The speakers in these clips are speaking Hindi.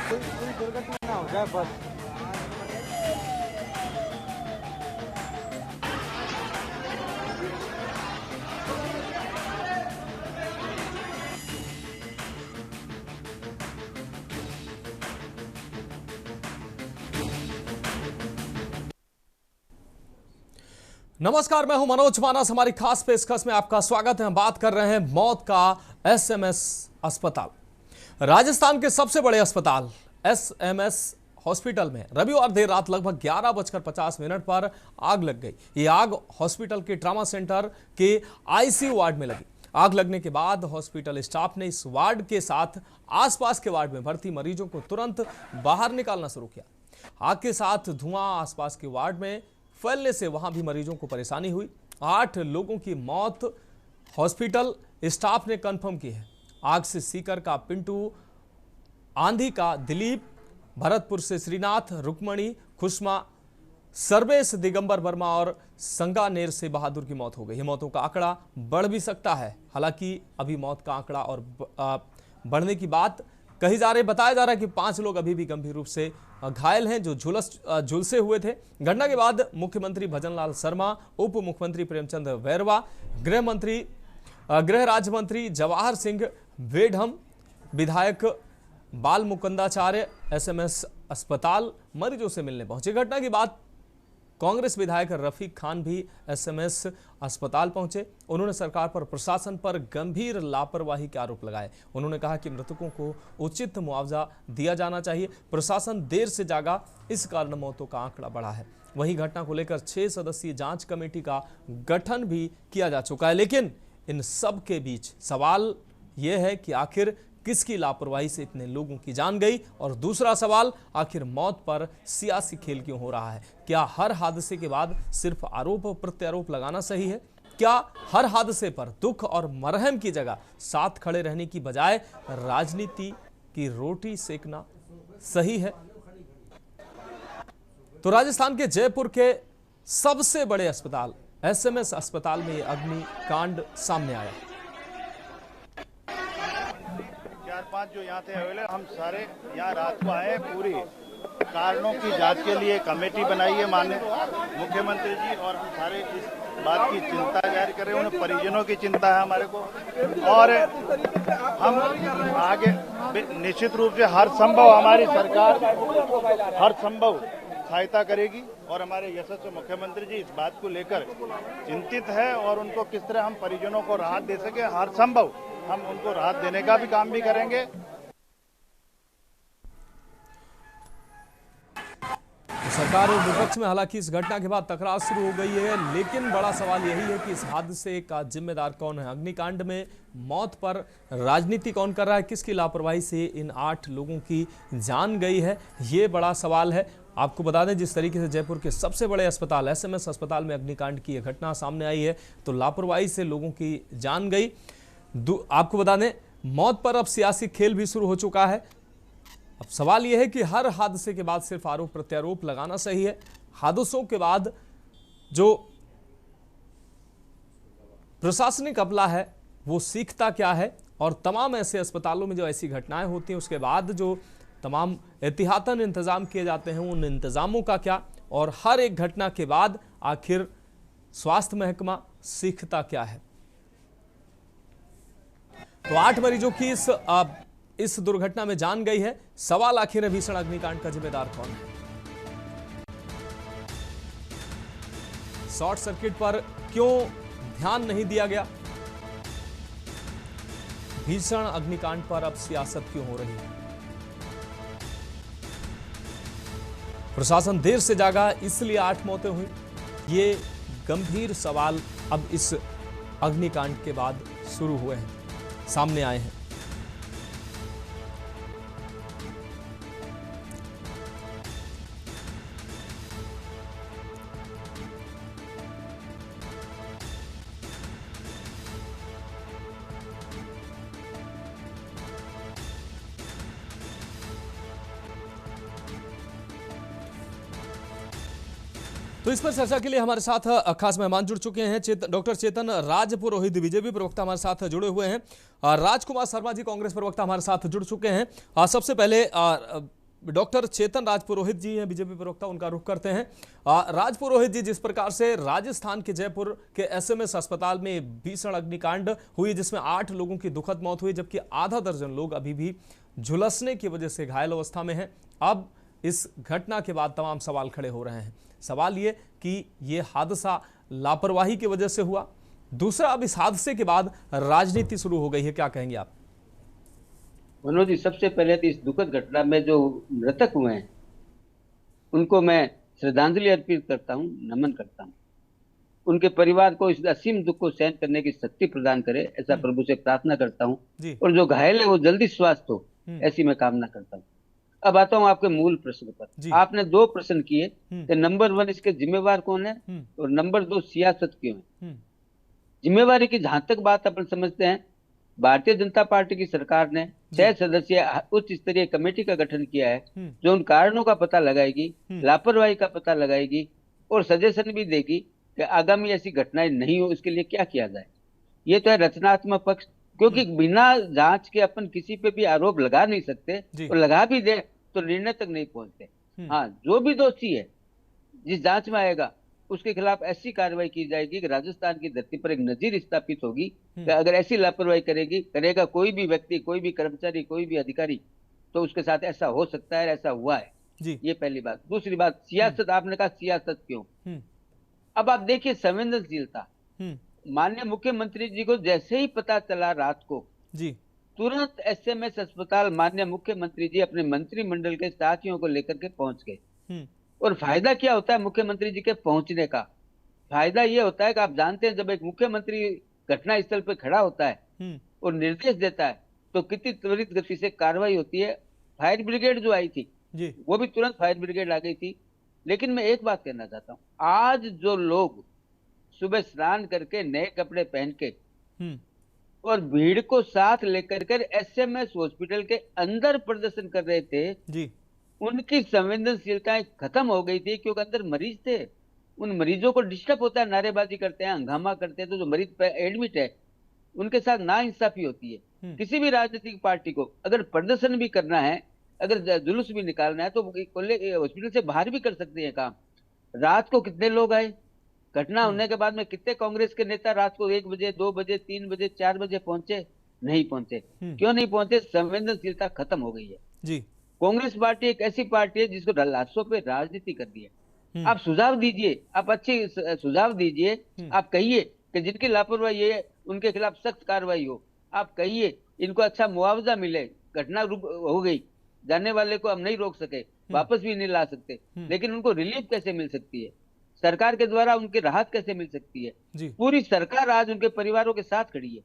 कोई दुर्घटना ना हो जाए बस। नमस्कार, मैं हूं मनोज मानस। हमारी खास पेशकश में आपका स्वागत है। हम बात कर रहे हैं मौत का एसएमएस अस्पताल। राजस्थान के सबसे बड़े अस्पताल एसएमएस हॉस्पिटल में रविवार देर रात लगभग 11:50 पर आग लग गई। ये आग हॉस्पिटल के ट्रामा सेंटर के आईसीयू वार्ड में लगी। आग लगने के बाद हॉस्पिटल स्टाफ ने इस वार्ड के साथ आसपास के वार्ड में भर्ती मरीजों को तुरंत बाहर निकालना शुरू किया। आग के साथ धुआं आसपास के वार्ड में फैलने से वहां भी मरीजों को परेशानी हुई। 8 लोगों की मौत हॉस्पिटल स्टाफ ने कंफर्म की है। आग से सीकर का पिंटू, आंधी का दिलीप, भरतपुर से श्रीनाथ, रुक्मणी, खुशमा, सर्वेश, दिगंबर वर्मा और संगानेर से बहादुर की मौत हो गई। मौतों का आंकड़ा बढ़ भी सकता है। हालांकि अभी मौत का आंकड़ा और बढ़ने की बात कही जा रही। बताया जा रहा है कि 5 लोग अभी भी गंभीर रूप से घायल हैं जो झुलसे हुए थे। घटना के बाद मुख्यमंत्री भजनलाल शर्मा, उप मुख्यमंत्री प्रेमचंद बैरवा, गृह राज्य मंत्री जवाहर सिंह वेढ़म, विधायक बाल मुकुंदाचार्य एसएमएस अस्पताल मरीजों से मिलने पहुंचे। घटना के बाद कांग्रेस विधायक रफीक खान भी एसएमएस अस्पताल पहुंचे। उन्होंने सरकार पर, प्रशासन पर गंभीर लापरवाही के आरोप लगाए। उन्होंने कहा कि मृतकों को उचित मुआवजा दिया जाना चाहिए। प्रशासन देर से जागा, इस कारण मौतों का आंकड़ा बढ़ा है। वहीं घटना को लेकर 6 सदस्यीय जांच कमेटी का गठन भी किया जा चुका है। लेकिन इन सब के बीच सवाल यह है कि आखिर किसकी लापरवाही से इतने लोगों की जान गई? और दूसरा सवाल, आखिर मौत पर सियासी खेल क्यों हो रहा है? क्या हर हादसे के बाद सिर्फ आरोप प्रत्यारोप लगाना सही है? क्या हर हादसे पर दुख और मरहम की जगह साथ खड़े रहने की बजाय राजनीति की रोटी सेकना सही है? तो राजस्थान के जयपुर के सबसे बड़े अस्पताल एसएमएस अस्पताल में अग्निकांड सामने आया। 4-5 जो यहाँ थे अवेलेबल, हम सारे यहाँ रात को आए। पूरी कारणों की जांच के लिए कमेटी बनाई है माननीय मुख्यमंत्री जी, और हम सारे इस बात की चिंता जाहिर कर रहे हैं। उन्हें परिजनों की चिंता है हमारे को, और हम आगे निश्चित रूप से हर संभव हमारी सरकार हर संभव सहायता करेगी। और हमारे यशस्वी मुख्यमंत्री जी इस बात को लेकर चिंतित है, और उनको किस तरह हम परिजनों को राहत दे सके, हर संभव हम उनको राहत देने का भी काम भी करेंगे। सरकार और विपक्ष में हालांकि इस घटना के बाद तकरार शुरू हो गई है, लेकिन बड़ा सवाल यही है कि इस हादसे का जिम्मेदार कौन है? अग्निकांड में मौत पर राजनीति कौन कर रहा है? किसकी लापरवाही से इन 8 लोगों की जान गई है? ये बड़ा सवाल है। आपको बता दें, जिस तरीके से जयपुर के सबसे बड़े अस्पताल एसएमएस अस्पताल में अग्निकांड की यह घटना सामने आई है, तो लापरवाही से लोगों की जान गई। आपको बता दें, मौत पर अब सियासी खेल भी शुरू हो चुका है। अब सवाल यह है कि हर हादसे के बाद सिर्फ आरोप प्रत्यारोप लगाना सही है? हादसों के बाद जो प्रशासनिक अमला है वो सीखता क्या है? और तमाम ऐसे अस्पतालों में जो ऐसी घटनाएं होती हैं उसके बाद जो तमाम एहतियातन इंतजाम किए जाते हैं, उन इंतजामों का क्या? और हर एक घटना के बाद आखिर स्वास्थ्य महकमा सीखता क्या है? तो 8 मरीजों की इस दुर्घटना में जान गई है। सवाल आखिर है, भीषण अग्निकांड का जिम्मेदार कौन है? शॉर्ट सर्किट पर क्यों ध्यान नहीं दिया गया? भीषण अग्निकांड पर अब सियासत क्यों हो रही है? प्रशासन देर से जागा इसलिए 8 मौतें हुई। ये गंभीर सवाल अब इस अग्निकांड के बाद शुरू हुए हैं, सामने आए हैं। तो इस पर चर्चा के लिए हमारे साथ खास मेहमान जुड़ चुके हैं। डॉक्टर चेतन राज पुरोहित बीजेपी प्रवक्ता हमारे साथ जुड़े हुए हैं। राजकुमार शर्मा जी कांग्रेस प्रवक्ता हमारे साथ जुड़ चुके हैं। सबसे पहले डॉक्टर चेतन राजपुरोहित जी हैं बीजेपी प्रवक्ता, उनका रुख करते हैं। राजपुरोहित जी, जिस प्रकार से राजस्थान के जयपुर के एसएमएस अस्पताल में भीषण अग्निकांड हुई जिसमें 8 लोगों की दुखद मौत हुई, जबकि आधा दर्जन लोग अभी भी झुलसने की वजह से घायल अवस्था में हैं। अब इस घटना के बाद तमाम सवाल खड़े हो रहे हैं। सवाल ये कि ये हादसा लापरवाही की वजह से हुआ, दूसरा अब इस हादसे के बाद राजनीति शुरू हो गई है, क्या कहेंगे आप? मनोज जी, सबसे पहले तो इस दुखद घटना में जो मृतक हुए हैं उनको मैं श्रद्धांजलि अर्पित करता हूं, नमन करता हूं। उनके परिवार को इस असीम दुख को सहन करने की शक्ति प्रदान करे, ऐसा प्रभु से प्रार्थना करता हूं। और जो घायल है वो जल्दी स्वस्थ हो, ऐसी मैं कामना करता हूं। अब आता हूं आपके मूल प्रश्न पर। आपने 2 प्रश्न किए कि नंबर 1 इसके जिम्मेवार कौन है और नंबर 2 सियासत क्यों है। जिम्मेवारी की जहां तक बात अपन समझते हैं, भारतीय जनता पार्टी की सरकार ने 6 सदस्यीय उच्च स्तरीय कमेटी का गठन किया है जो उन कारणों का पता लगाएगी, लापरवाही का पता लगाएगी और सजेशन भी देगी कि आगामी ऐसी घटनाएं नहीं हो, इसके लिए क्या किया जाए। ये तो है रचनात्मक पक्ष, क्योंकि बिना जांच के अपन किसी पे भी आरोप लगा नहीं सकते और लगा भी दे तो निर्णय तक नहीं पहुंचते। हाँ, जो भी दोषी है जिस जांच में आएगा उसके खिलाफ ऐसी कार्रवाई की जाएगी कि राजस्थान की धरती पर एक नजीर स्थापित होगी कि अगर ऐसी लापरवाही करेगा कोई भी व्यक्ति, कोई भी कर्मचारी, कोई भी अधिकारी, तो उसके साथ ऐसा हो सकता है, ऐसा हुआ है जी। ये पहली बात। दूसरी बात, सियासत, आपने कहा सियासत क्यों। अब आप देखिए संवेदनशीलता। माननीय मुख्यमंत्री जी को जैसे ही पता चला रात को जी, तुरंत एसएमएस अस्पताल माननीय मुख्यमंत्री जी अपने मंत्रिमंडल के साथियों को लेकर के पहुंच गए। और फायदा क्या होता है मुख्यमंत्री जी के पहुंचने का? फायदा ये होता है कि आप जानते हैं जब एक मुख्यमंत्री घटना स्थल पर खड़ा होता है और निर्देश देता है तो कितनी त्वरित गति से कार्रवाई होती है। फायर ब्रिगेड जो आई थी जी, वो भी तुरंत फायर ब्रिगेड आ गई थी। लेकिन मैं एक बात कहना चाहता हूँ, आज जो लोग सुबह स्नान करके नए कपड़े पहन के और भीड़ को साथ लेकर कर एसएमएस हॉस्पिटल के अंदर प्रदर्शन कर रहे थे जी, उनकी संवेदनशीलताएं खत्म हो गई थी, क्योंकि अंदर मरीज थे। उन मरीजों को डिस्टर्ब होता है, नारेबाजी करते हैं, हंगामा करते हैं, तो जो मरीज एडमिट है उनके साथ नाइंसाफी होती है। किसी भी राजनीतिक पार्टी को अगर प्रदर्शन भी करना है, अगर जुलूस भी निकालना है तो हॉस्पिटल से बाहर भी कर सकते हैं काम। रात को कितने लोग आए, घटना होने के बाद में कितने कांग्रेस के नेता रात को 1 बजे, 2 बजे, 3 बजे, 4 बजे पहुंचे? नहीं पहुंचे। क्यों नहीं पहुंचे? संवेदनशीलता खत्म हो गई है जी। कांग्रेस पार्टी एक ऐसी पार्टी है जिसको लाशों पे राजनीति कर दी है। आप सुझाव दीजिए, आप अच्छे सुझाव दीजिए, आप कहिए कि जिनकी लापरवाही है उनके खिलाफ सख्त कार्रवाई हो। आप कहिए इनको अच्छा मुआवजा मिले, घटना हो गई, जाने वाले को हम नहीं रोक सके, वापस भी नहीं ला सकते, लेकिन उनको रिलीफ कैसे मिल सकती है, सरकार के द्वारा उनकी राहत कैसे मिल सकती है। पूरी सरकार आज उनके परिवारों के साथ खड़ी है,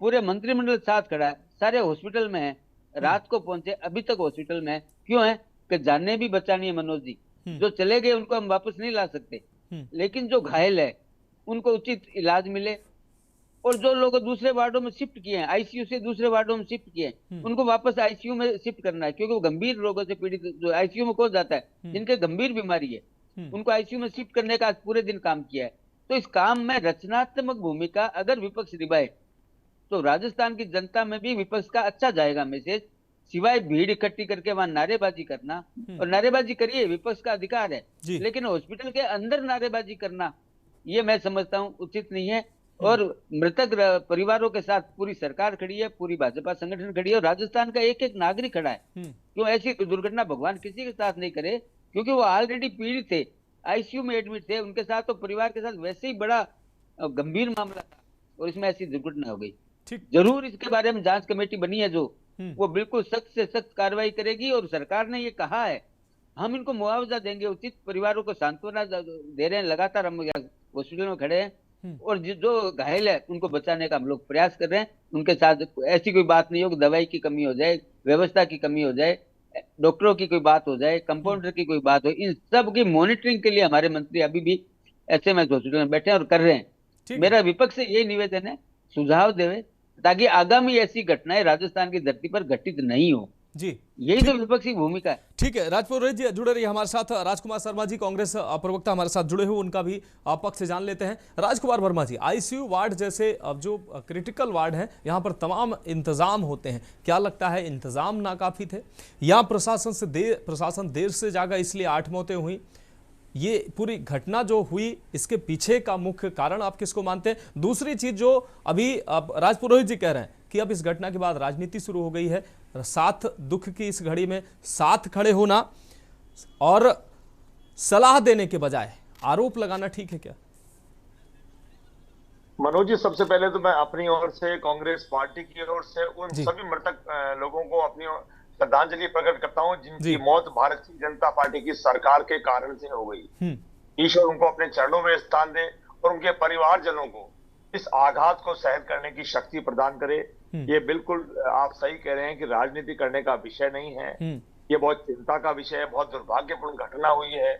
पूरे मंत्रिमंडल साथ खड़ा है, सारे हॉस्पिटल में है, रात को पहुंचे, अभी तक हॉस्पिटल में है। क्यों है? कि जाने भी बचानी है मनोज जी। जो चले गए उनको हम वापस नहीं ला सकते, लेकिन जो घायल है उनको उचित इलाज मिले। और जो लोग दूसरे वार्डों में शिफ्ट किए हैं, आईसीयू से दूसरे वार्डों में शिफ्ट किए हैं, उनको वापस आईसीयू में शिफ्ट करना है, क्योंकि वो गंभीर रोगों से पीड़ित, जो आईसीयू में कौन जाता है जिनके गंभीर बीमारी है, उनको आईसीयू में शिफ्ट करने का आज पूरे दिन काम किया है। तो इस काम में रचनात्मक भूमिका अगर विपक्ष निभाए तो राजस्थान की जनता में भी विपक्ष का अच्छा जाएगा मैसेज। सिवाय भीड़ इकट्ठी करके वहां नारेबाजी करना, और नारेबाजी करिए, विपक्ष का अधिकार है, लेकिन हॉस्पिटल के अंदर नारेबाजी करना ये मैं समझता हूं उचित नहीं है। और मृतक परिवारों के साथ पूरी सरकार खड़ी है, पूरी भाजपा संगठन खड़ी है, और राजस्थान का एक एक नागरिक खड़ा है। क्यों ऐसी दुर्घटना भगवान किसी के साथ नहीं करे, क्योंकि वो ऑलरेडी पीड़ित थे, आईसीयू में एडमिट थे, उनके साथ तो परिवार के साथ वैसे ही बड़ा गंभीर मामला था और इसमें ऐसी दुर्घटना हो गई। जरूर इसके बारे में जांच कमेटी बनी है जो वो बिल्कुल सख्त से सख्त कार्रवाई करेगी। और सरकार ने ये कहा है हम इनको मुआवजा देंगे, उचित परिवारों को सांत्वना दे रहे हैं, लगातार हम हॉस्पिटल में खड़े हैं, और जो घायल है उनको बचाने का हम लोग प्रयास कर रहे हैं। उनके साथ ऐसी कोई बात नहीं हो कि दवाई की कमी हो जाए, व्यवस्था की कमी हो जाए, डॉक्टरों की कोई बात हो जाए, कंपाउंडर की कोई बात हो, इन सब की मॉनिटरिंग के लिए हमारे मंत्री अभी भी एसएमएस हॉस्पिटल में बैठे हैं और कर रहे हैं। मेरा विपक्ष से यही निवेदन है, सुझाव देवे ताकि आगामी ऐसी घटनाएं राजस्थान की धरती पर घटित नहीं हो। जी यही तो विपक्षी भूमिका है। ठीक है, राजपुरोहित जी जुड़े रहिए हमारे साथ। राजकुमार शर्मा जी कांग्रेस प्रवक्ता हमारे साथ जुड़े हुए, उनका भी पक्ष जान लेते हैं। राजकुमार वर्मा जी, आईसीयू वार्ड जैसे अब जो क्रिटिकल वार्ड है, यहाँ पर तमाम इंतजाम होते हैं, क्या लगता है इंतजाम नाकाफी थे या प्रशासन देर से जागा इसलिए 8 मौतें हुई? ये पूरी घटना जो हुई इसके पीछे का मुख्य कारण आप किसको मानते हैं? दूसरी चीज जो अभी अब राजपुरोहित जी कह रहे हैं कि अब इस घटना के बाद राजनीति शुरू हो गई है, साथ दुख की इस घड़ी में साथ खड़े होना और सलाह देने के बजाय आरोप लगाना ठीक है क्या? मनोज जी, सबसे पहले तो मैं अपनी ओर से, कांग्रेस पार्टी की ओर से उन जी। सभी मृतक लोगों को अपनी श्रद्धांजलि प्रकट करता हूं जी। जिनकी मौत भारतीय जनता पार्टी की सरकार के कारण से हो गई। ईश्वर उनको अपने चरणों में स्थान दे और उनके परिवारजनों को इस आघात को सहन करने की शक्ति प्रदान करे। ये बिल्कुल आप सही कह रहे हैं कि राजनीति करने का विषय नहीं है, ये बहुत चिंता का विषय है। बहुत दुर्भाग्यपूर्ण घटना हुई है।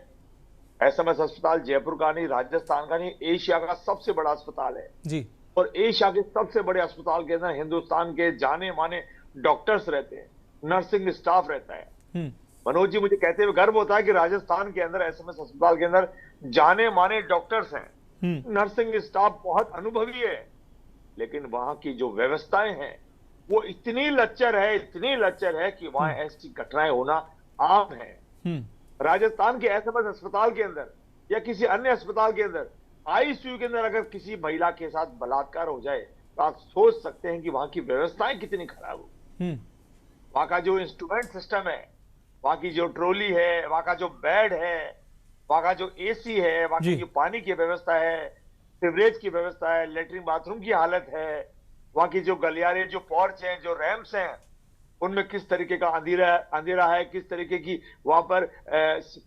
एसएमएस अस्पताल जयपुर का नहीं, राजस्थान का नहीं, एशिया का सबसे बड़ा अस्पताल है जी। और एशिया के सबसे बड़े अस्पताल के अंदर हिंदुस्तान के जाने माने डॉक्टर्स रहते हैं, नर्सिंग स्टाफ रहता है। मनोज जी, मुझे कहते हुए गर्व होता है कि राजस्थान के अंदर एसएमएस अस्पताल के अंदर जाने माने डॉक्टर्स हैं, नर्सिंग स्टाफ बहुत अनुभवी है, लेकिन वहां की जो व्यवस्थाएं हैं वो इतनी लच्चर है कि वहां ऐसी घटनाएं होना आम है। राजस्थान के एसएमएस अस्पताल के अंदर या किसी अन्य अस्पताल के अंदर आईसीयू के अंदर अगर किसी महिला के साथ बलात्कार हो जाए तो आप सोच सकते हैं कि वहां की व्यवस्थाएं कितनी खराब हो। वहां का जो इंस्ट्रूमेंट सिस्टम है, वहां की जो ट्रॉली है, वहां का जो बेड है, वहां का जो एसी है, वहां की जो पानी की व्यवस्था है, सीवरेज की व्यवस्था है, लेटरिन बाथरूम की हालत है, वहां की जो गलियारे, जो पोर्च हैं, जो रैंप्स हैं, उनमें किस तरीके का अंधेरा है, किस तरीके की वहां पर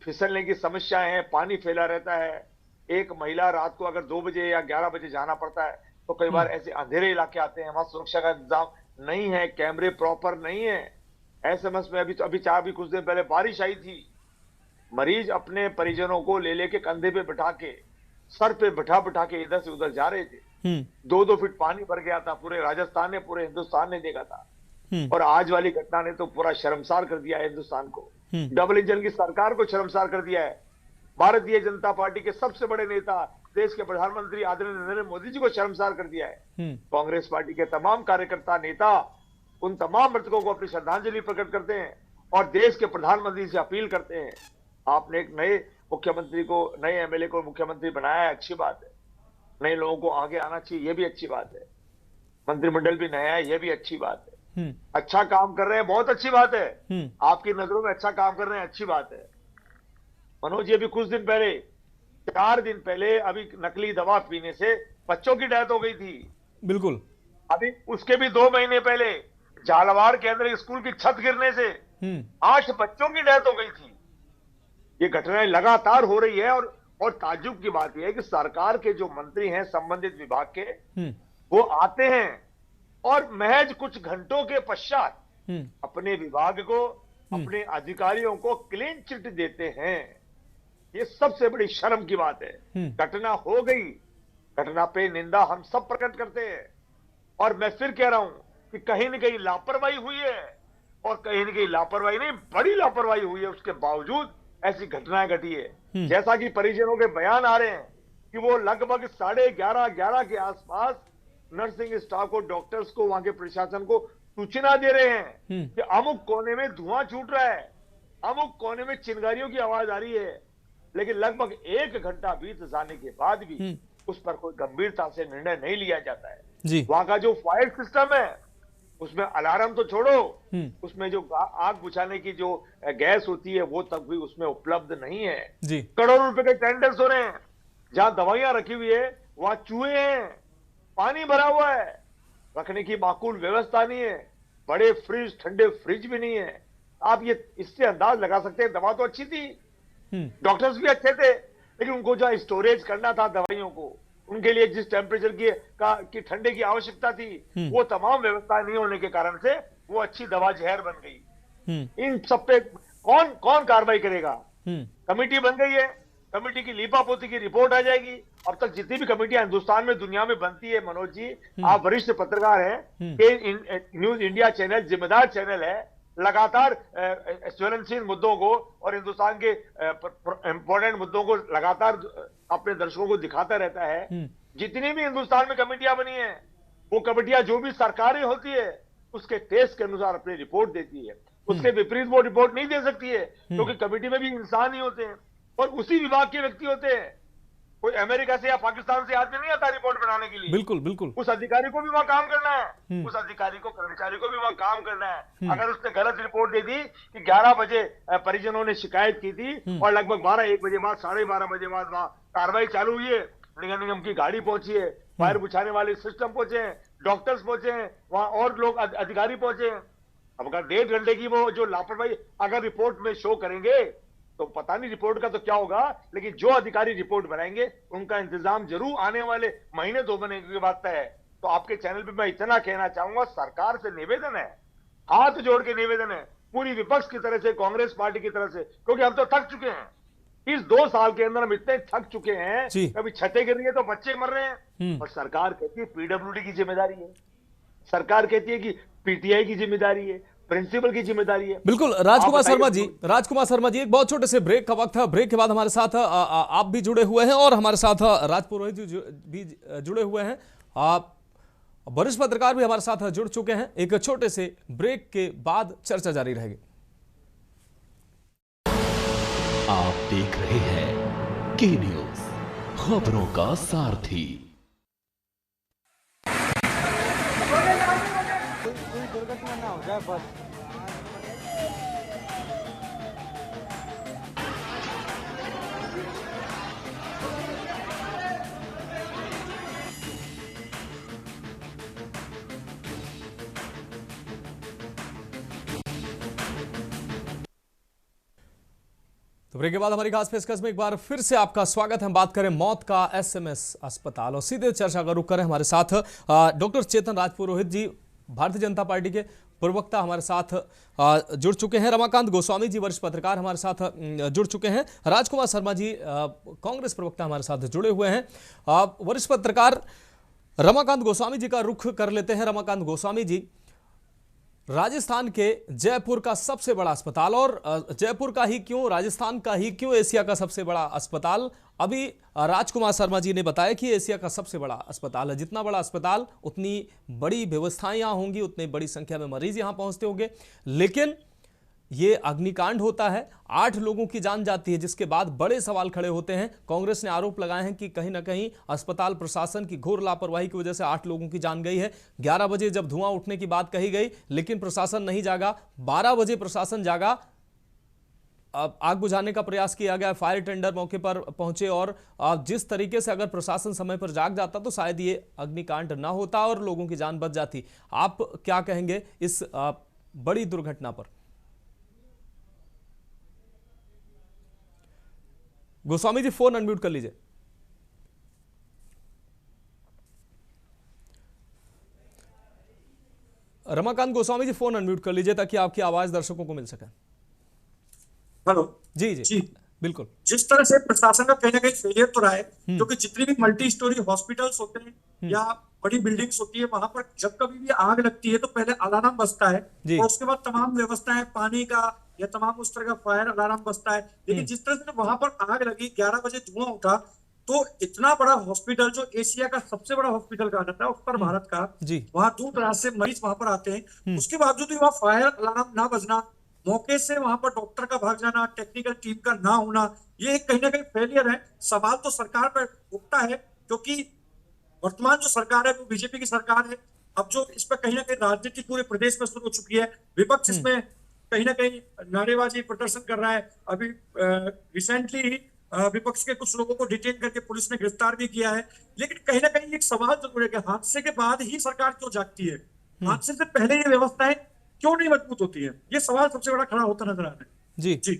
फिसलने की समस्याएं हैं, पानी फैला रहता है। एक महिला रात को अगर 2 बजे या 11 बजे जाना पड़ता है तो कई बार ऐसे अंधेरे इलाके आते हैं, वहां सुरक्षा का इंतजाम नहीं है, कैमरे प्रॉपर नहीं है। एसएमएस में अभी कुछ दिन पहले बारिश आई थी, मरीज अपने परिजनों को ले लेके कंधे पे बिठा के, सर पे बिठा के इधर से उधर जा रहे थे। 2-2 फीट पानी भर गया था, पूरे राजस्थान ने, पूरे हिंदुस्तान ने देखा था। और आज वाली घटना ने तो पूरा शर्मसार कर दिया है हिंदुस्तान को, डबल इंजन की सरकार को शर्मसार कर दिया है। भारतीय जनता पार्टी के सबसे बड़े नेता, देश के प्रधानमंत्री आदरणीय नरेंद्र मोदी जी को शर्मसार कर दिया है। कांग्रेस पार्टी के तमाम कार्यकर्ता, नेता उन तमाम मृतकों को अपनी श्रद्धांजलि प्रकट करते हैं और देश के प्रधानमंत्री से अपील करते हैं, आपने एक नए मुख्यमंत्री को, नए एमएलए को मुख्यमंत्री बनाया है, अच्छी बात है। नए लोगों को आगे आना चाहिए, ये भी अच्छी बात है। मंत्रिमंडल भी नया है, ये भी अच्छी बात है। अच्छा काम कर रहे हैं, बहुत अच्छी बात है। आपकी नजरों में अच्छा काम कर रहे हैं, अच्छी बात है। मनोज जी, अभी कुछ दिन पहले, 4 दिन पहले, अभी नकली दवा पीने से बच्चों की डेथ हो गई थी। बिल्कुल। अभी उसके भी 2 महीने पहले झालावाड़ के अंदर स्कूल की छत गिरने से 8 बच्चों की डेथ हो गई थी। ये घटनाएं लगातार हो रही है और ताज्जुब की बात यह है कि सरकार के जो मंत्री हैं संबंधित विभाग के, वो आते हैं और महज कुछ घंटों के पश्चात अपने विभाग को, अपने अधिकारियों को क्लीन चिट देते हैं। ये सबसे बड़ी शर्म की बात है। घटना हो गई, घटना पे निंदा हम सब प्रकट करते हैं और मैं फिर कह रहा हूं कि कहीं न कहीं लापरवाही हुई है और कहीं न कहीं लापरवाही नहीं, बड़ी लापरवाही हुई है। उसके बावजूद ऐसी घटनाएं घटी है। जैसा कि परिजनों के बयान आ रहे हैं कि वो लगभग 11:30 के आसपास नर्सिंग स्टाफ को, डॉक्टर्स को, वहां के प्रशासन को सूचना दे रहे हैं कि अमुक कोने में धुआं छूट रहा है, अमुक कोने में चिंगारियों की आवाज आ रही है। लेकिन लगभग 1 घंटा बीत जाने के बाद भी उस पर कोई गंभीरता से निर्णय नहीं लिया जाता है। वहां का जो फायर सिस्टम है उसमें अलार्म तो छोड़ो, उसमें जो आग बुझाने की जो गैस होती है वो तक भी उसमें उपलब्ध नहीं है। करोड़ों रुपए के टेंडर्स हो रहे हैं। जहां दवाइयां रखी हुई है वहां चूहे हैं, पानी भरा हुआ है, रखने की माकूल व्यवस्था नहीं है, बड़े फ्रिज, ठंडे फ्रिज भी नहीं है। आप ये इससे अंदाज लगा सकते हैं, दवा तो अच्छी थी, डॉक्टर्स भी अच्छे थे, लेकिन उनको जो स्टोरेज करना था दवाइयों को, उनके लिए जिस टेम्परेचर की ठंडे की आवश्यकता थी, वो तमाम व्यवस्था नहीं होने के कारण से वो अच्छी दवा जहर बन गई। इन सब पे कौन कार्रवाई करेगा? कमेटी बन गई है, कमेटी की लीपापोती की रिपोर्ट आ जाएगी। अब तक जितनी भी कमेटियां हिंदुस्तान में, दुनिया में बनती है, मनोज जी आप वरिष्ठ पत्रकार हैं, न्यूज इंडिया चैनल जिम्मेदार चैनल है, लगातार ज्वलनशील मुद्दों को और हिंदुस्तान के इंपॉर्टेंट मुद्दों को लगातार अपने दर्शकों को दिखाता रहता है। जितनी भी हिंदुस्तान में कमेटियां बनी है, वो कमेटियां जो भी सरकारें होती है उसके टेस्ट के अनुसार अपनी रिपोर्ट देती है। उसके विपरीत वो रिपोर्ट नहीं दे सकती है, क्योंकि कमेटी में भी इंसान ही होते हैं और उसी विभाग के व्यक्ति होते हैं। कोई अमेरिका से या पाकिस्तान से आदमी नहीं आता रिपोर्ट बनाने के लिए। बिल्कुल बिल्कुल। उस अधिकारी को भी वहां काम करना है, उस अधिकारी को, कर्मचारी को भी वहां काम करना है। अगर उसने गलत रिपोर्ट दे दी कि 11 बजे परिजनों ने शिकायत की थी और लगभग 12-1 बजे बाद, 12:30 बजे बाद वहां कार्रवाई चालू हुई है, निगम निगम की गाड़ी पहुंची है, फायर बुझाने वाले सिस्टम पहुंचे हैं, डॉक्टर्स पहुंचे हैं, वहां और लोग अधिकारी पहुंचे हैं। अब अगर 1.5 घंटे की वो जो लापरवाही अगर रिपोर्ट में शो करेंगे तो पता नहीं रिपोर्ट का तो क्या होगा, लेकिन जो अधिकारी रिपोर्ट बनाएंगे उनका इंतजाम जरूर आने वाले महीने 2 महीने की बात है। तो आपके चैनल पे मैं इतना कहना चाहूंगा, सरकार से निवेदन है, हाथ जोड़ के निवेदन है, पूरी विपक्ष की तरह से, कांग्रेस पार्टी की तरफ से, क्योंकि हम तो थक चुके हैं। इस 2 साल के अंदर हम इतने थक चुके हैं, कभी छतें गिर रही है तो बच्चे मर रहे हैं और सरकार कहती है पीडब्ल्यूडी की जिम्मेदारी है, सरकार कहती है कि पीटीआई की जिम्मेदारी है, प्रिंसिपल की जिम्मेदारी है। बिल्कुल। राजकुमार शर्मा जी एक बहुत छोटे से ब्रेक का वक्त है। ब्रेक के बाद हमारे साथ आप भी जुड़े हुए हैं और हमारे साथ राजपुरोहित जी भी जुड़े हुए हैं, आप वरिष्ठ पत्रकार भी हमारे साथ जुड़ चुके हैं। एक छोटे से ब्रेक के बाद चर्चा जारी रहेगी। आप देख रहे हैं के न्यूज, खबरों का सारथी। कोई दुर्घटना ना हो जाए बस। तो ब्रेक के बाद हमारी खास पेशकश में एक बार फिर से आपका स्वागत है। हम बात करें मौत का एसएमएस अस्पताल और सीधे चर्चा का रुख करें। हमारे साथ डॉक्टर चेतन राजपुरोहित जी, भारतीय जनता पार्टी के प्रवक्ता, हमारे साथ जुड़ चुके हैं। रमाकांत गोस्वामी जी, वरिष्ठ पत्रकार, हमारे साथ जुड़ चुके हैं। राजकुमार शर्मा जी, कांग्रेस प्रवक्ता, हमारे साथ जुड़े हुए हैं। वरिष्ठ पत्रकार रमाकांत गोस्वामी जी का रुख कर लेते हैं। रमाकांत गोस्वामी जी, राजस्थान के जयपुर का सबसे बड़ा अस्पताल, और जयपुर का ही क्यों, राजस्थान का ही क्यों, एशिया का सबसे बड़ा अस्पताल, अभी राजकुमार शर्मा जी ने बताया कि एशिया का सबसे बड़ा अस्पताल है। जितना बड़ा अस्पताल उतनी बड़ी व्यवस्थाएं यहाँ होंगी, उतनी बड़ी संख्या में मरीज यहाँ पहुंचते होंगे, लेकिन ये अग्निकांड होता है, 8 लोगों की जान जाती है, जिसके बाद बड़े सवाल खड़े होते हैं। कांग्रेस ने आरोप लगाए हैं कि कहीं ना कहीं अस्पताल प्रशासन की घोर लापरवाही की वजह से 8 लोगों की जान गई है। 11 बजे जब धुआं उठने की बात कही गई, लेकिन प्रशासन नहीं जागा। 12 बजे प्रशासन जागा, आग बुझाने का प्रयास किया गया, फायर टेंडर मौके पर पहुंचे, और जिस तरीके से अगर प्रशासन समय पर जाग जाता तो शायद ये अग्निकांड ना होता और लोगों की जान बच जाती। आप क्या कहेंगे इस बड़ी दुर्घटना पर? गोस्वामी जी, फोन अनम्यूट कर लीजिए। रमाकांत गोस्वामी जी, फोन अनम्यूट कर लीजिए ताकि आपकी आवाज दर्शकों को मिल सके। हेलो जी जी जी, बिल्कुल। जिस तरह से प्रशासन का कहीं ना कहीं फेलियर तो रहा है, क्योंकि जितनी भी मल्टी स्टोरी हॉस्पिटल्स होते हैं या बड़ी बिल्डिंग्स होती है, वहां पर जब कभी भी आग लगती है तो पहले अलार्म बजता है और उसके बाद तमाम व्यवस्थाएं, पानी का या तमाम उस तरह का फायर अलार्म बजता है। लेकिन जिस तरह से वहां पर आग लगी, 11 बजे धुआं उठा, तो इतना बड़ा हॉस्पिटल जो एशिया का सबसे बड़ा हॉस्पिटल कहा जाता है, उत्तर भारत का, वहां दूर दराज से मरीज वहां पर आते हैं। उसके बावजूद भी वहां फायर अलार्म ना बजना, मौके से वहां पर डॉक्टर का भाग जाना, टेक्निकल टीम का ना होना, ये कहीं ना कहीं फेलियर है। सवाल तो सरकार पर उठता है, क्योंकि वर्तमान जो सरकार है वो बीजेपी की सरकार है। अब जो इस पर कहीं ना कहीं राजनीति पूरे प्रदेश में शुरू हो चुकी है, विपक्ष इसमें कहीं ना कहीं नारेबाजी प्रदर्शन कर रहा है। अभी रिसेंटली ही विपक्ष के कुछ लोगों को डिटेन करके पुलिस ने गिरफ्तार भी किया है। लेकिन कहीं ना कहीं एक सवाल जरूर है कि हादसे के बाद ही सरकार क्यों जागती है, हादसे से पहले ये व्यवस्थाएं क्यों नहीं मजबूत होती है, ये सवाल सबसे बड़ा खड़ा होता नजर आ रहा है। जी जी,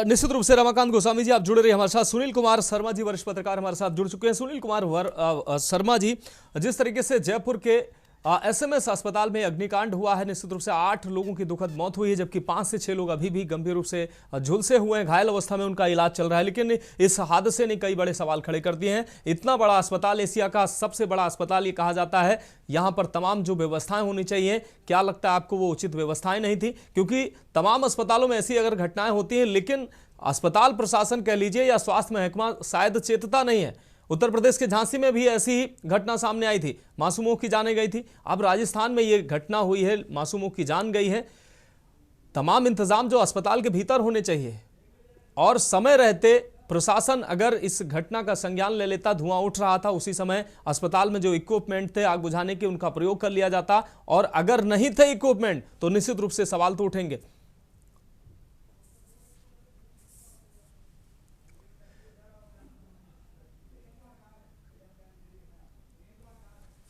निश्चित रूप से रमाकांत गोस्वामी जी आप जुड़े रहिए हमारे साथ। सुनील कुमार शर्मा जी, वरिष्ठ पत्रकार, हमारे साथ जुड़ चुके हैं। सुनील कुमार शर्मा जी, जिस तरीके से जयपुर के एसएमएस अस्पताल में अग्निकांड हुआ है। निश्चित रूप से 8 लोगों की दुखद मौत हुई है, जबकि 5 से 6 लोग अभी भी गंभीर रूप से झुलसे हुए हैं, घायल अवस्था में उनका इलाज चल रहा है। लेकिन इस हादसे ने कई बड़े सवाल खड़े कर दिए हैं। इतना बड़ा अस्पताल, एशिया का सबसे बड़ा अस्पताल ये कहा जाता है, यहाँ पर तमाम जो व्यवस्थाएं होनी चाहिए, क्या लगता है आपको वो उचित व्यवस्थाएं नहीं थी? क्योंकि तमाम अस्पतालों में ऐसी अगर घटनाएं होती हैं, लेकिन अस्पताल प्रशासन कह लीजिए या स्वास्थ्य महकमा शायद चेतता नहीं है। उत्तर प्रदेश के झांसी में भी ऐसी ही घटना सामने आई थी, मासूमों की जानें गई थी। अब राजस्थान में ये घटना हुई है, मासूमों की जान गई है। तमाम इंतजाम जो अस्पताल के भीतर होने चाहिए और समय रहते प्रशासन अगर इस घटना का संज्ञान ले लेता, धुआं उठ रहा था, उसी समय अस्पताल में जो इक्विपमेंट थे आग बुझाने के, उनका प्रयोग कर लिया जाता। और अगर नहीं थे इक्विपमेंट तो निश्चित रूप से सवाल तो उठेंगे।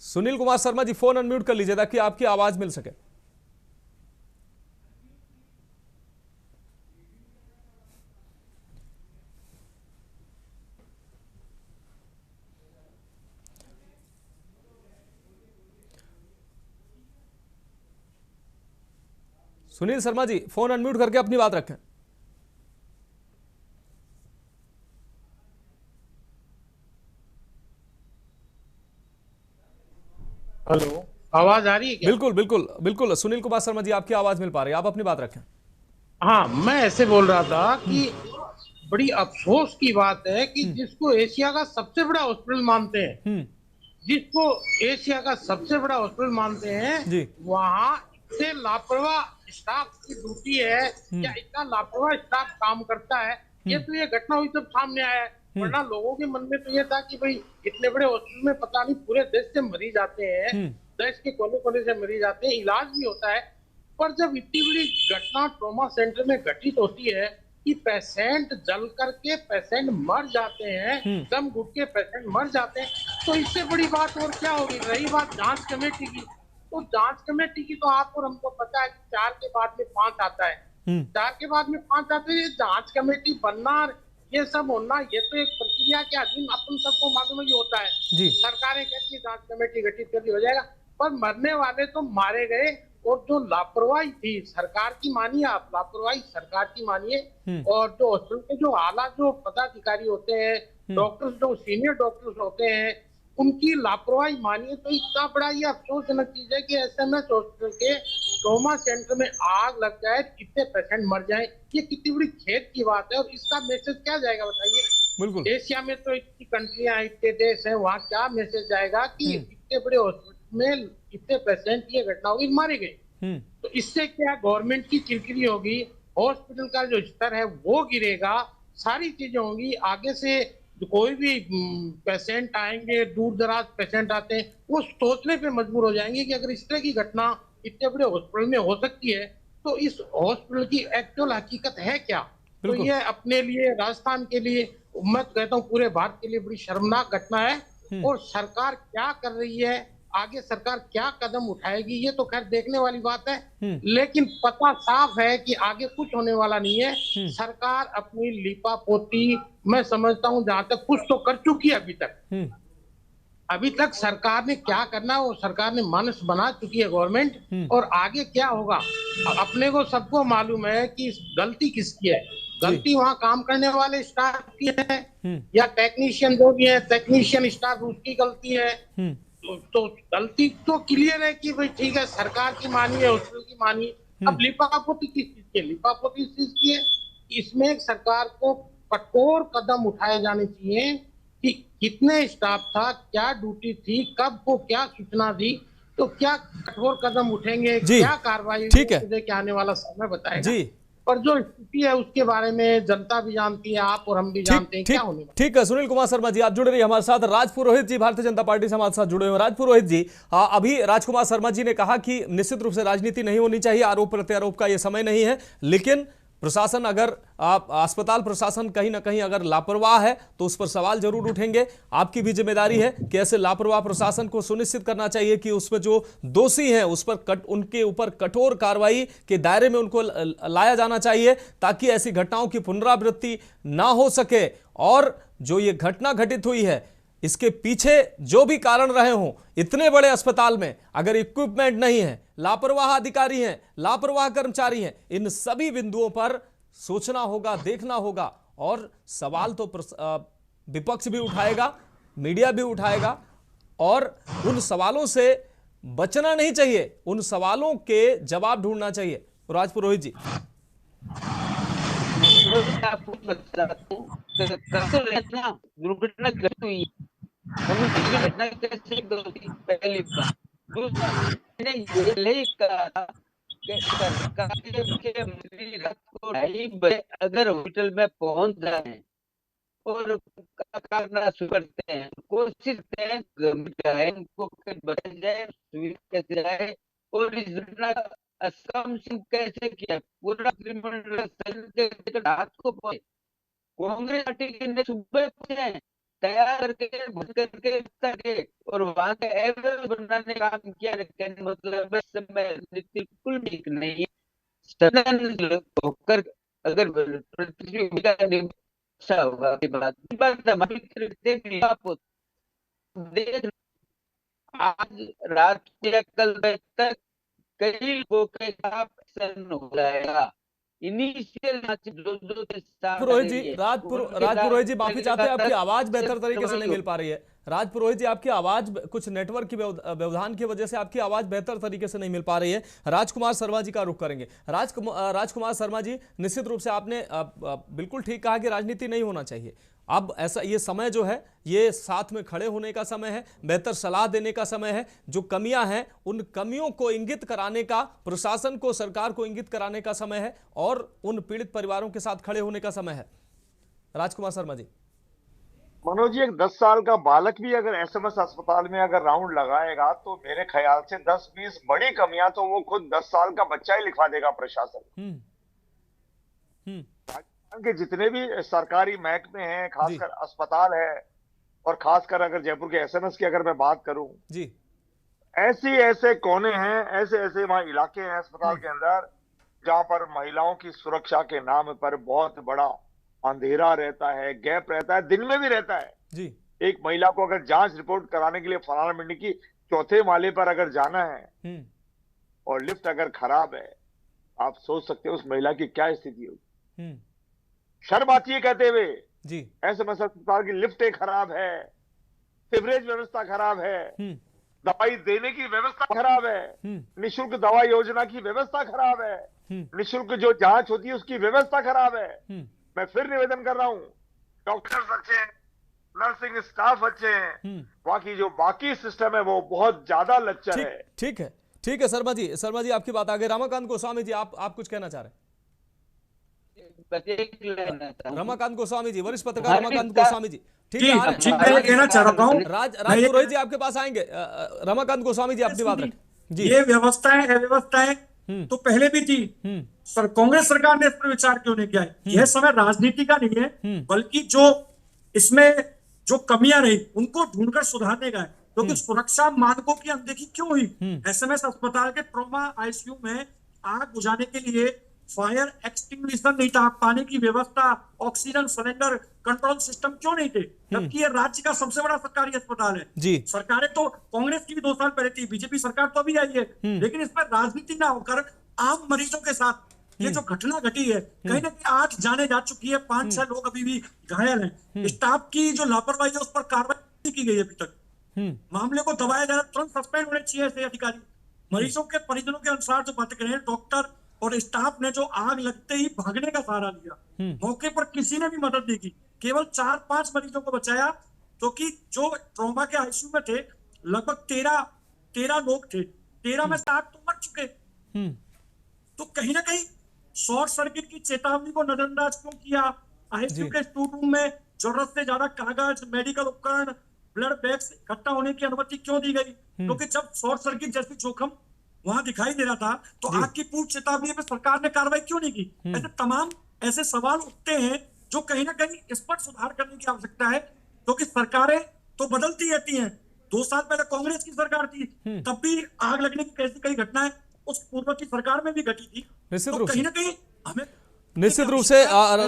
सुनील कुमार शर्मा जी, फोन अनम्यूट कर लीजिए ताकि आपकी आवाज मिल सके। सुनील शर्मा जी, फोन अनम्यूट करके अपनी बात रखें। हेलो, आवाज आ रही है क्या? बिल्कुल बिल्कुल बिल्कुल, सुनील कुमार शर्मा जी, आपकी आवाज मिल पा रही है, आप अपनी बात रखें। हाँ, मैं ऐसे बोल रहा था कि बड़ी अफसोस की बात है कि जिसको एशिया का सबसे बड़ा हॉस्पिटल मानते हैं, जिसको एशिया का सबसे बड़ा हॉस्पिटल मानते हैं, वहाँ इतने लापरवाह स्टाफ की ड्यूटी है या इतना लापरवाह स्टाफ काम करता है, ये तो ये घटना हुई तब सामने आया है। वरना लोगों के मन में तो ये था कि भाई इतने बड़े हॉस्पिटल में पता नहीं पूरे देश से मरीज आते हैं, देश के कोने कोने से मरीज आते हैं, इलाज भी होता है। पर जब इतनी बड़ी घटना ट्रॉमा सेंटर में घटित होती है कि पेशेंट जल करके पेशेंट मर जाते हैं, दम घुट के पेशेंट मर जाते हैं, तो इससे बड़ी बात और क्या होगी। रही बात जांच कमेटी की, तो जांच कमेटी की तो आप और हमको पता है कि 4 के बाद में 5 आता है, 4 के बाद में 5 आते हैं। जांच कमेटी बनना, ये सब होना, ये तो एक प्रक्रिया के अधीन अपन सबको मालूम ही होता है। सरकारें कहती है जांच कमेटी गठित कर दी, हो जाएगा, पर मरने वाले तो मारे गए। और जो लापरवाही थी सरकार की, मानिए आप, लापरवाही सरकार की मानिए, और जो हॉस्पिटल के जो आला जो पदाधिकारी होते हैं, डॉक्टर्स जो सीनियर डॉक्टर्स होते हैं, उनकी लापरवाही मानिए, तो इतना बड़ा ये अफसोसजनक चीज है कि एसएमएस हॉस्पिटल के ट्रॉमा सेंटर में आग लग जाए, कितने पेशेंट मर जाएं, ये कितनी बड़ी खेद की बात है। और इसका मैसेज क्या जाएगा बताइए? बिल्कुल, एशिया में तो इतनी कंट्रियां, इतने देश हैं, वहाँ क्या मैसेज जाएगा कि इतने बड़े हॉस्पिटल में इतने पेशेंट ये घटना होगी, मारे गए। तो इससे क्या गवर्नमेंट की किरकिरी होगी, हॉस्पिटल का जो स्तर है वो गिरेगा, सारी चीजें होंगी। आगे से कोई भी पेशेंट आएंगे, दूर दराज पेशेंट आते हैं, वो सोचने पे मजबूर हो जाएंगे कि अगर इस तरह की घटना इतने बड़े हॉस्पिटल में हो सकती है तो इस हॉस्पिटल की एक्चुअल हकीकत है क्या। तो ये अपने लिए, राजस्थान के लिए, मैं कहता हूँ पूरे भारत के लिए बड़ी शर्मनाक घटना है। और सरकार क्या कर रही है, आगे सरकार क्या कदम उठाएगी, ये तो खैर देखने वाली बात है। लेकिन पता साफ है कि आगे कुछ होने वाला नहीं है। सरकार अपनी लिपापोती, मैं समझता हूँ जहां तक कुछ तो कर चुकी है अभी तक सरकार ने क्या करना है वो सरकार ने मानस बना चुकी है गवर्नमेंट। और आगे क्या होगा अपने को सबको मालूम है कि गलती किसकी है। गलती वहाँ काम करने वाले स्टाफ की है या टेक्नीशियन जो भी है, टेक्नीशियन स्टाफ उसकी गलती है। तो गलती तो क्लियर है कि भाई ठीक है, सरकार की मानिए, हॉस्पिटल की मानिए। अब लिपापोती किस चीज की है? लिपापोती इस चीज की है, इसमें सरकार को कठोर कदम उठाए जाने चाहिए कि कितने स्टाफ था, क्या ड्यूटी थी, कब को क्या सूचना दी, तो क्या कठोर कदम उठेंगे, क्या कार्रवाई, ठीक है, क्या आने वाला समय बताएगा जी। पर जो स्थिति है उसके बारे में जनता भी जानती है, आप और हम भी जानते हैं क्या होने वाला। ठीक है, सुनील कुमार शर्मा जी आप जुड़े रहिए हमारे साथ। राज पुरोहित जी भारतीय जनता पार्टी से हमारे साथ जुड़े हुए। राज पुरोहित जी, अभी राजकुमार शर्मा जी ने कहा कि निश्चित रूप से राजनीति नहीं होनी चाहिए, आरोप प्रत्यारोप का ये समय नहीं है, लेकिन प्रशासन, अगर अस्पताल प्रशासन कहीं ना कहीं अगर लापरवाह है तो उस पर सवाल जरूर उठेंगे। आपकी भी जिम्मेदारी है कि ऐसे लापरवाह प्रशासन को सुनिश्चित करना चाहिए कि उसमें जो दोषी हैं उस पर उनके ऊपर कठोर कार्रवाई के दायरे में उनको लाया जाना चाहिए, ताकि ऐसी घटनाओं की पुनरावृत्ति ना हो सके। और जो ये घटना घटित हुई है इसके पीछे जो भी कारण रहे हों, इतने बड़े अस्पताल में अगर इक्विपमेंट नहीं है, लापरवाह अधिकारी हैं, लापरवाह कर्मचारी हैं, इन सभी बिंदुओं पर सोचना होगा, देखना होगा। और सवाल तो विपक्ष भी उठाएगा, मीडिया भी उठाएगा, और उन सवालों से बचना नहीं चाहिए, उन सवालों के जवाब ढूंढना चाहिए। राजपुरोहित जी, आपको बताता हूं, दुर्घटना घटी हुई, घटना कैसे घटी, पहली बात। दूसरा, मैंने ये नहीं कहा था कि सरकार के मुख्यमंत्री रात को 2:30 बजे अगर हॉस्पिटल में पहुंच जाए और करना शुरू करते हैं, कोशिश करते हैं उनको बचाया जाए, सुविधा कैसे जाए, और इस घटना असम कैसे किया, पूरा क्रिमिनल रात को कांग्रेस पार्टी के सुबह पहुंचे, तैयार करके और वहां के एवरेज बनाने का काम किया। मतलब बिल्कुल ठीक नहीं है। होकर अगर पृथ्वी अच्छा होगा की बात हमारी देख, आज रात से कल तक कई लोगों के खिलाफ हो जाएगा। पुरोहित जी, राजपुरोहित जी माफी चाहते हैं, आपकी आवाज बेहतर तरीके से नहीं मिल पा रही है। राजपुरोहित जी, आपकी आवाज कुछ नेटवर्क की व्यवधान की वजह से आपकी आवाज बेहतर तरीके से नहीं मिल पा रही है। राजकुमार शर्मा जी का रुख करेंगे। राजकुमार शर्मा जी, निश्चित रूप से आपने बिल्कुल ठीक कहा कि राजनीति नहीं होना चाहिए। अब ऐसा, ये समय जो है ये साथ में खड़े होने का समय है, बेहतर सलाह देने का समय है। जो कमियां हैं उन कमियों को इंगित कराने का, प्रशासन को, सरकार को इंगित कराने का समय है, और उन पीड़ित परिवारों के साथ खड़े होने का समय है। राजकुमार शर्मा जी। मनोज जी, एक 10 साल का बालक भी अगर एसएमएस अस्पताल में अगर राउंड लगाएगा तो मेरे ख्याल से 10-20 बड़ी कमियां तो वो खुद 10 साल का बच्चा ही लिखवा देगा प्रशासन। के जितने भी सरकारी महकमे हैं, खासकर अस्पताल है, और खासकर अगर जयपुर के एसएमएस की अगर मैं बात करूं जी, ऐसे कोने हैं, ऐसे वहां इलाके हैं अस्पताल के अंदर जहां पर महिलाओं की सुरक्षा के नाम पर बहुत बड़ा अंधेरा रहता है, गैप रहता है, दिन में भी रहता है जी। एक महिला को अगर जांच रिपोर्ट कराने के लिए फलाना बिल्डिंग की 4थे माले पर अगर जाना है और लिफ्ट अगर खराब है, आप सोच सकते हो उस महिला की क्या स्थिति होगी। शर्म आती है कहते हुए जी, एसएमएस अस्पताल की लिफ्टें खराब है, सीवरेज व्यवस्था खराब है, दवाई देने की व्यवस्था खराब है, निःशुल्क दवा योजना की व्यवस्था खराब है, निःशुल्क जो जांच होती है उसकी व्यवस्था खराब है। मैं फिर निवेदन कर रहा हूं, डॉक्टर्स अच्छे हैं, नर्सिंग स्टाफ अच्छे हैं, वहां की जो बाकी सिस्टम है वो बहुत ज्यादा लच्चर है। ठीक है शर्मा जी, आपकी बात आगे। रमाकांत गोस्वामी जी, आप कुछ कहना चाह रहे हैं? रमाकांत गोस्वामी जी, वरिष्ठ पत्रकार रमाकांत गोस्वामी जी, ठीक है, मैं कहना चाह रहा हूँ, राजपुरोहित जी आपके पास आएंगे। रमाकांत गोस्वामी जी, अपनी बात रखें जी। ये व्यवस्थाएं अव्यवस्थाएं तो पहले भी थी, सर कांग्रेस सरकार ने इस पर विचार क्यों नहीं किया है? यह समय राजनीति का नहीं है, बल्कि जो इसमें जो कमियां रही उनको ढूंढकर सुधारने का है। क्योंकि सुरक्षा मानकों की अनदेखी क्यों हुई? एसएमएस अस्पताल के ट्रॉमा आईसीयू में आग बुझाने के लिए फायर एक्सटिंग्विशर नहीं था, पानी की व्यवस्था, ऑक्सीजन सिलेंडर कंट्रोल सिस्टम क्यों नहीं थे? जबकि ये राज्य का सबसे बड़ा सरकारी अस्पताल है जी। सरकारें तो कांग्रेस की भी 2 साल पहले थी, बीजेपी सरकार तो अभी आई है, लेकिन इसमें राजनीति ना होकर आम मरीजों के साथ ये जो घटना घटी है, कहीं ना कहीं 8 जाने जा चुकी है, 5-6 लोग अभी भी घायल हैं। स्टाफ की जो लापरवाही है उस पर कार्रवाई नहीं की गई अभी तक। मामले को दबाया जा रहा है, तुरंत सस्पेंड होने चाहिए ऐसे अधिकारी। मरीजों के परिजनों के अनुसार जो बातें करें, डॉक्टर और स्टाफ ने जो आग लगते ही भागने का सहारा लिया, मौके पर किसी ने भी मदद नहीं की, केवल 4-5 मरीजों को बचाया, क्योंकि जो ट्रॉमा के आईसीयू में थे लगभग 13 लोग थे, 13 में से 8 तो मर चुके। तो कहीं ना कहीं शॉर्ट सर्किट की चेतावनी को नजरअंदाज क्यों किया? आईसीयू के स्टोर रूम में जरूरत से ज्यादा कागज, मेडिकल उपकरण, ब्लड बैग्स इकट्ठा होने की अनुमति क्यों दी गई? क्योंकि जब शॉर्ट सर्किट जैसी जोखिम वहां दिखाई दे रहा था तो आग की पूर्ण चेतावनी में सरकार ने कार्रवाई क्यों नहीं की? ऐसे तमाम ऐसे सवाल उठते हैं जो कहीं ना कहीं इस पर सुधार करने की आवश्यकता है, क्योंकि सरकारें तो बदलती रहती हैं। 2 साल पहले कांग्रेस की सरकार थी, तब भी आग लगने की कैसी कई घटनाएं उस पूर्व की सरकार में भी घटी थी। तो कहीं ना कहीं हमें निश्चित रूप से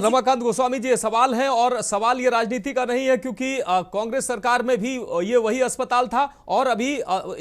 रमाकांत गोस्वामी जी, ये सवाल है और सवाल ये राजनीति का नहीं है, क्योंकि कांग्रेस सरकार में भी ये वही अस्पताल था और अभी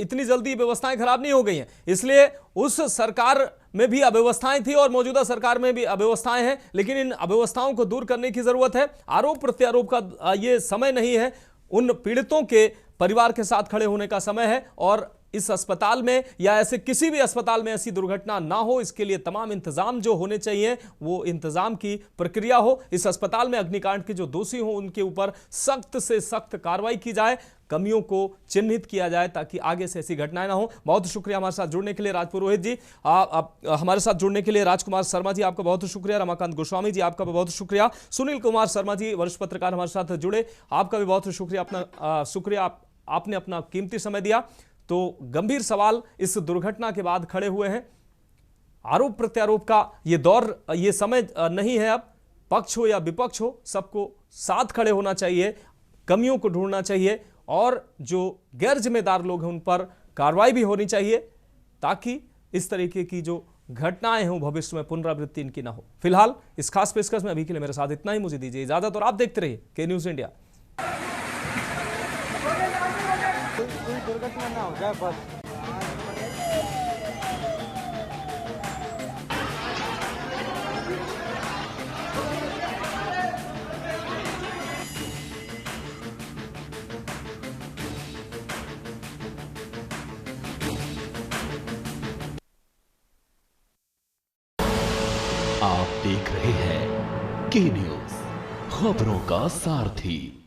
इतनी जल्दी व्यवस्थाएं खराब नहीं हो गई हैं, इसलिए उस सरकार में भी अव्यवस्थाएं थी और मौजूदा सरकार में भी अव्यवस्थाएं हैं, लेकिन इन अव्यवस्थाओं को दूर करने की जरूरत है। आरोप प्रत्यारोप का ये समय नहीं है, उन पीड़ितों के परिवार के साथ खड़े होने का समय है और इस अस्पताल में या ऐसे किसी भी अस्पताल में ऐसी दुर्घटना ना हो, इसके लिए तमाम इंतजाम जो होने चाहिए वो इंतजाम की प्रक्रिया हो। इस अस्पताल में अग्निकांड के जो दोषी हो उनके ऊपर सख्त से सख्त कार्रवाई की जाए, कमियों को चिन्हित किया जाए ताकि आगे से ऐसी घटनाएं ना हो। बहुत शुक्रिया हमारे साथ जुड़ने के लिए राजपुरोहित जी, हमारे साथ जुड़ने के लिए राजकुमार शर्मा जी आपका बहुत शुक्रिया, रमाकांत गोस्वामी जी आपका भी बहुत शुक्रिया, सुनील कुमार शर्मा जी वरिष्ठ पत्रकार हमारे साथ जुड़े, आपका भी बहुत शुक्रिया, अपना शुक्रिया, आपने अपना कीमती समय दिया। तो गंभीर सवाल इस दुर्घटना के बाद खड़े हुए हैं। आरोप प्रत्यारोप का ये दौर, ये समय नहीं है, अब पक्ष हो या विपक्ष हो सबको साथ खड़े होना चाहिए, कमियों को ढूंढना चाहिए और जो गैर जिम्मेदार लोग हैं उन पर कार्रवाई भी होनी चाहिए ताकि इस तरीके की जो घटनाएं हों भविष्य में पुनरावृत्ति इनकी ना हो। फिलहाल इस खास पेशकश में अभी के लिए मेरे साथ इतना ही, मुझे दीजिए इजाजत और आप देखते रहिए के न्यूज इंडिया। कोई दुर्घटना ना हो जाए बस। आप देख रहे हैं के न्यूज, खबरों का सारथी।